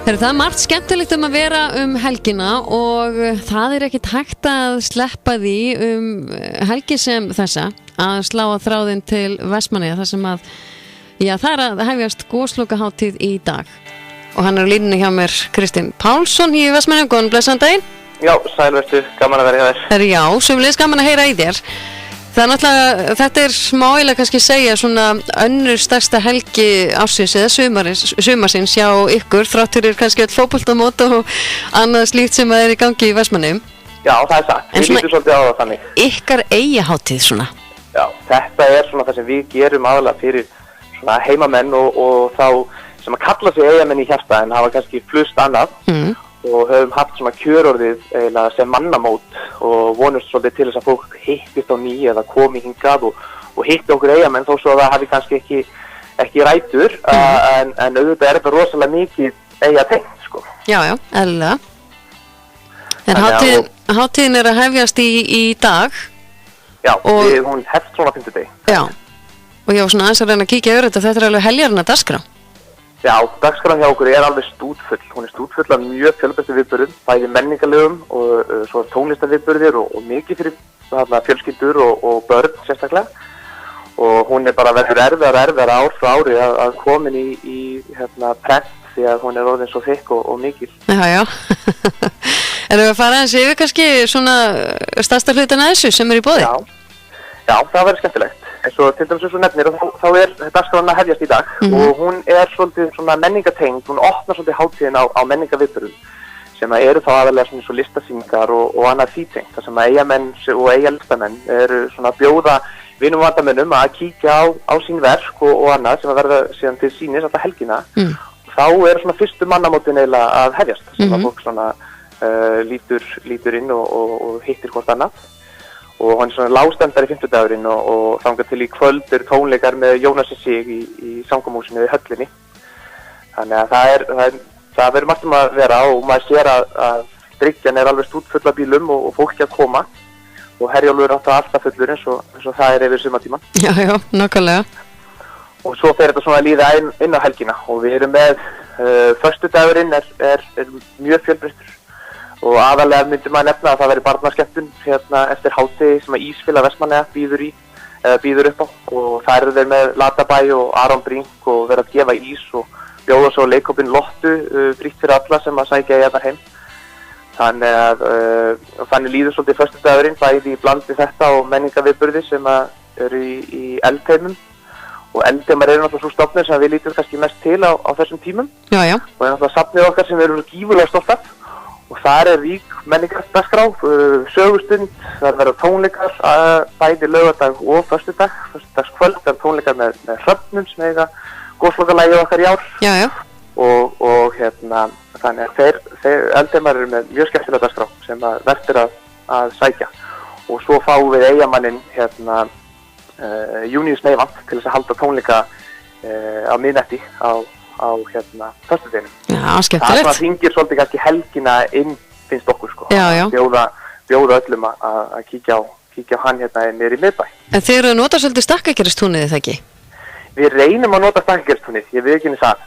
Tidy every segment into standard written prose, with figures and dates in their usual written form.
Það er margt skemmtilegt að vera helgina og það er ekkit hægt að sleppa því helgi sem þessa að slá að þráðinn til Vestmannaeyja þar sem að, það er að hefjast goslokahátíð í dag og hann er á línunni hjá mér Kristinn Pálsson í Vestmannaeyjum, góðan blessaðan daginn. Já, sælvertu, gaman að vera hjá þér. Já, sömuleiðis gaman að heyra í þér. Það er náttúrulega, þetta er smáilega kannski segja svona önnur stærsta helgi ársins eða sumarsins hjá ykkur, þráttur kannski öll fótboltamót og annað slíkt sem er í gangi í Vestmannaeyjum. Já, það er satt. Við lítum svolítið á það þannig. Ykkar eyjahátíð svona? Já, þetta er svona það sem við gerum aðalega fyrir svona heimamenn og þá sem að kalla sig eyjamenn í hjarta en hafa kannski flust annað. Og höfum haft svona kjörorðið eiginlega sem mannamót og vonumst svolítið til þess að fólk hittist á ný eða komi hingað og hitti okkur eyjamenn þó svo að það hafi kannski ekki rætur en auðvitað er þetta rosalega mikið eyjatengt sko. Já, eðlilega. En hátíðin er að hefjast í dag. Já, hún hefst svona 5. degi. Já, og ég var svona aðeins að reyna að kíkja yfir þetta er alveg heljarna dagskrá. Já, dagskráin hjá okkur er alveg stútfull. Hún er stútfull af mjög fjölbreyttum viðburðum, bæði menningarlegum og svo tónlistarviðburðir og mikið fyrir fjölskyldur og börn sérstaklega. Og hún er bara verður erfiðara ár frá ári að komin í prent því að hún er orðin svo þykk og mikil. Já. Erum við að fara aðeins yfir kannski svona stærsta hlutina þessu sem er í boði? Já, það verður skemmtilegt. En svo til dæmis eins og nefnir þá er dagskráin að hefjast í dag og hún er svolítið svona menningatengd, hún opnar svolítið hátíðin á menningaviðburðum sem eru þá aðalega svona svo listasýningar og annað þýtengt, þar sem að eyjamenn og eyjalistamenn eru svona að bjóða vinum og vandamönnum að kíkja á sín verk og annað sem að verða síðan til sýnis alltaf helgina. Þá er svona fyrstu mannamótin eiginlega að hefjast sem að fólk svona lítur inn og hittir hvort annað. Og hann er svona lágstemmdar í 5. dagurinn og þangað til í kvöld eru tónleikar með Jónasi Sig í samkomúsinu í höllinni. Þannig að það verður margt að vera og maður sér að drykkjan er alveg stútfull af bílum og fólki að koma og Herjólfur er alltaf fullur eins og það er yfir sumartíman. Já, nákvæmlega. Og svo fer þetta svona að líða inn á helgina og við erum með föstudagurinn er mjög fjölbreyttur. Og aðalega myndi maður nefna að það veri barnaskemmtun eftir hádegi sem að Ísfélag Vestmannaeyja býður upp á og þær eru þeir með Latabæ og Aron Brink og verið að gefa ís og bjóða svo leikópin Lottu frítt fyrir alla sem að sækja þar heim. Þannig líður svolítið föstudagurinn bæði í blandi þetta og menningaviðburði sem að eru í eldheimum og eldheimar eru náttúrulega svo stofnir sem við lítum kannski mest til á þessum tímum. Já. Og náttúrulega safnið okkar sem við erum gífurlega stolt af. Og þar er rík menningardagskrá, sögustund, það verða tónleikar, bæði laugardag og föstudagskvöld, það er tónleikar með Hröfnum sem eiga goslokalagið okkar í ár. Já. Og þannig að þeir eldheimar eru með mjög skemmtilega dagskrá sem verður að sækja. Og svo fáum við eyjamanninn Júníus Meivand til þess að halda tónleika á miðnætti á föstudeginum. Já, skemmtilegt. Það hringir svolítið kannski helgina inn finnst okkur sko. Já. Bjóða öllum að kíkja á hann niður í miðbæ. En þið eru að nota svolítið stakkageristúnið það ekki? Við reynum að nota stakkageristúnið, ég viðurkenni það.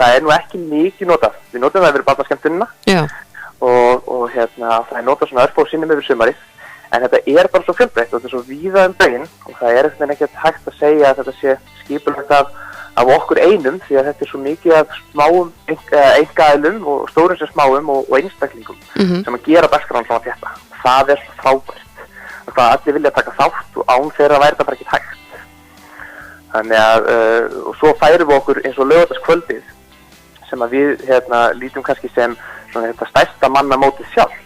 Það er nú ekki mikið notað. Við notum það yfir barnaskemmtunina. Já. Og það er notað svona örfá sinnum yfir sumarið. En þetta er bara svo fjölbreytt og þetta er svo víða daginn og það er ekkert hægt að segja að þetta sé skipulagt af okkur einum því að þetta er svo mikið af smáum einkaaðilum og stórum sem smáum og einstaklingum sem að gera dagskráin svona þetta. Það er frábært. Það allir vilja taka þátt og án þeirra væri þetta bara ekki hægt. Þannig að og svo færum við okkur eins og laugardagskvöldið sem að við lítum kannski sem svona þetta stærsta mannamótið sjálf.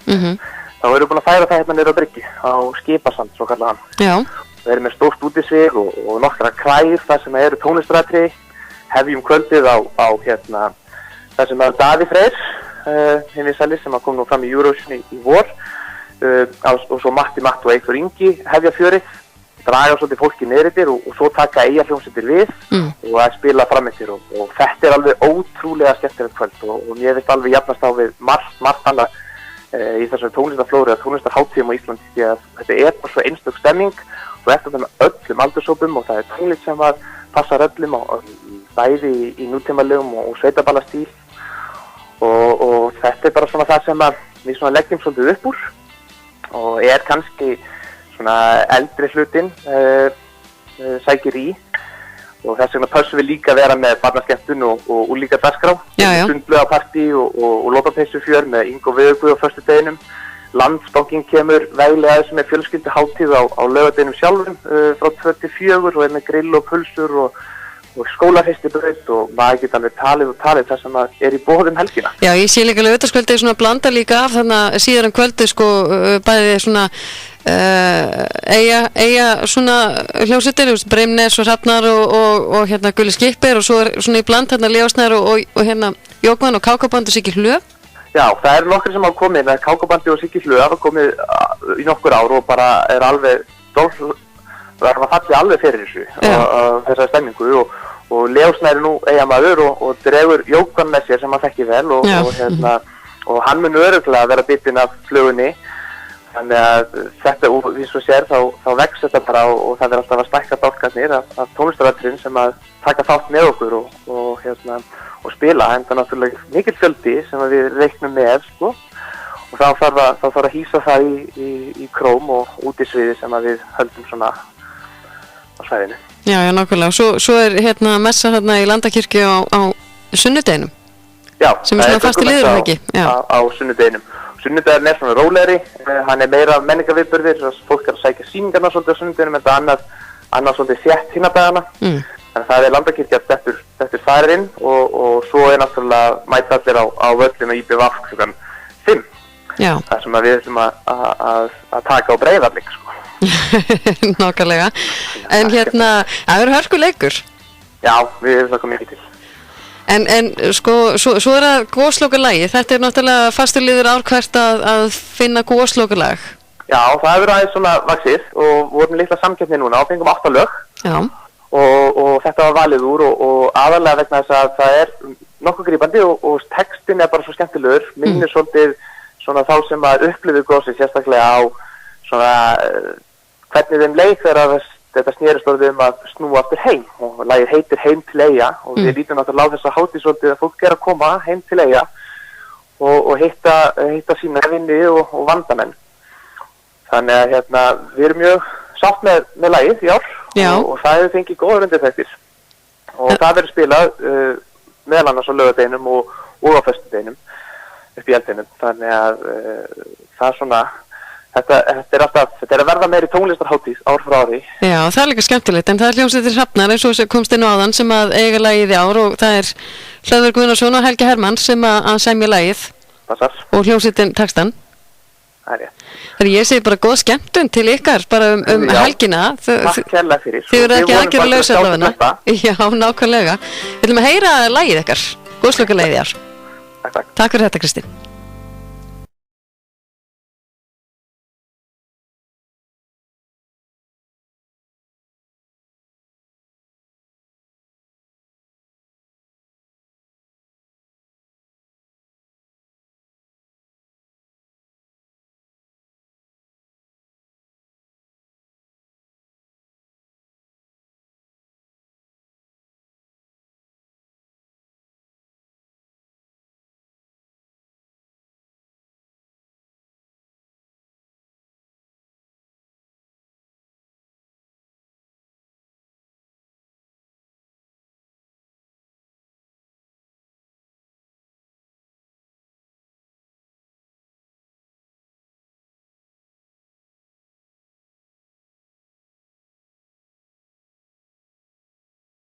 Þá erum við búin að færa það niður á Bryggju á Skipasand svo kallaðan. Já. Við erum með stórt útisvig og nokkra krær þar sem eru tónlistaratriði, hefjum kvöldið á þar sem er Daði Freyr, hinn vinsæli sem kom nú fram í Eurovision í vor, og svo Matti Matt og Eyþór Ingi hefja fjörið, draga svolítið fólki niður og svo taka eyjahljómsveitir við og að spila frameftir og þetta er alveg ótrúlega skemmtilegt kvöld og mér veist alveg jafnast á við margt annað í þessari tónlistarflóru eða tónlistarhátíðum á Íslandi því að þetta er bara svo einstök stemming og eftir það með öllum aldurshópum og það er tónlist sem að passar öllum og bæði í nútímalegum og sveitaballastíl og þetta bara svona það sem að við svona leggjum svolítið upp úr og kannski svona eldri hlutinn sækir í og þess vegna pössum við líka að vera með barnaskemmtun og líka dagskrá, sundlaugapartí og lopapeysu-fjör með Ingo Viðugu á föstudeginum. Landsbankinn kemur veglega aðeins með fjölskylduhátíð á laugardeginum sjálfum frá 2 til 4 og með grill og pulsur og skólarheistibraut og maður geta alveg talið það sem í boðum helgina. Já, ég sé líka laugardagskvöldið svona blanda líka af þannig að síðan kvöldið sko bæði svona eiga svona hljómsveitir, Breimnes og Hrafnar og hérna Gulli Skipper og svo svona í bland hérna Leosnær og hérna Jókman og Kákaband og Siggi Hlöf. Já, það nokkri sem hafa komið með Kákabandi og Siggi Hlöf hafa komið í nokkur ár og bara alveg það falli alveg fyrir þessu og þessari stemmingu og Leosnær nú eigamaður og dregur Jókvan með sér sem hann þekki vel og hann mun örugglega vera bitinn af flugunni þannig að þetta, því svo sér þá vex þetta bara og það alltaf að stækka dálkarnir af tónlistarverðurinn sem að taka þátt með okkur og spila en það náttúrulega mikill fjöldi sem við reiknum með sko og þá þarf að hýsa það í króm og útisviði sem að við höldum svona á svæðinu. Já, nákvæmlega. Svo hérna messa hérna í Landakirkju á sunnudeginum. Já, sem svona fasti liður ekki. Á sunnudeginum. Sunnudagurinn svona rólegri, hann meira menningarviðburðir, fólk að sækja sýningarna svolítið á sunnudeginum en það annað svolítið þétt hina dagana. Þannig það Landakirkja þetta þar inn og svo náttúrulega mæta allir á völlinu í IBVF klukkan 5. Já. Það sem við ætlum að taka á Breiðablik sko. Nákvæmlega. En hérna, það eru hörkuleikur. Já, við hlakum mikið til. En sko, svo það góðslokalagi. Þetta náttúrulega fastur liður ár hvert að finna góðslokalag. Já, það hefur aðeins svona vaxið og vorum litla samkeppni núna og fengum 8 lög. Já. Og þetta var valið úr og aðalega vegna þess að það nokkuð grípandi og textin bara svo skemmtilegur. Minnir svolítið svona þá sem að upplifðu góðsins sérstaklega á svona hvernig þeim leið þegar þetta snerist orðið að snúa aftur heim og lagið heitir Heim til Eyja og við lítum náttúrulega á þess að hátíð svolítið að fólk að koma heim til Eyja og hitta sína vinni og vandamenn. Þannig að við erum mjög sátt með lagið í ár og það hefur fengið góður undirtektir og það verður spilað meðal annars á laugardeginum og á föstudeginum upp í eldinum. Þannig að það svona Þetta að verða meiri tónlistarhátíð ár frá ári. Já, það líka skemmtilegt, en það hljómsveitir Hrafnar eins og komst inn á áðan sem að eiga lagið í ár og það Hlöðver Guðnason og Helgi Hermanns sem að semja lagið. Passar. Og hljómsveitin textan. Það rétt. Þannig ég segi bara góð skemmtun til ykkar bara helgina. Takk kærlega fyrir. Þið eru ekki aðgerðalaus allavega. Já, nákvæmlega. Við viljum að heyra lagið ykkar, góðslokalagið í ár. Takk. Takk fyrir þetta, Kristín.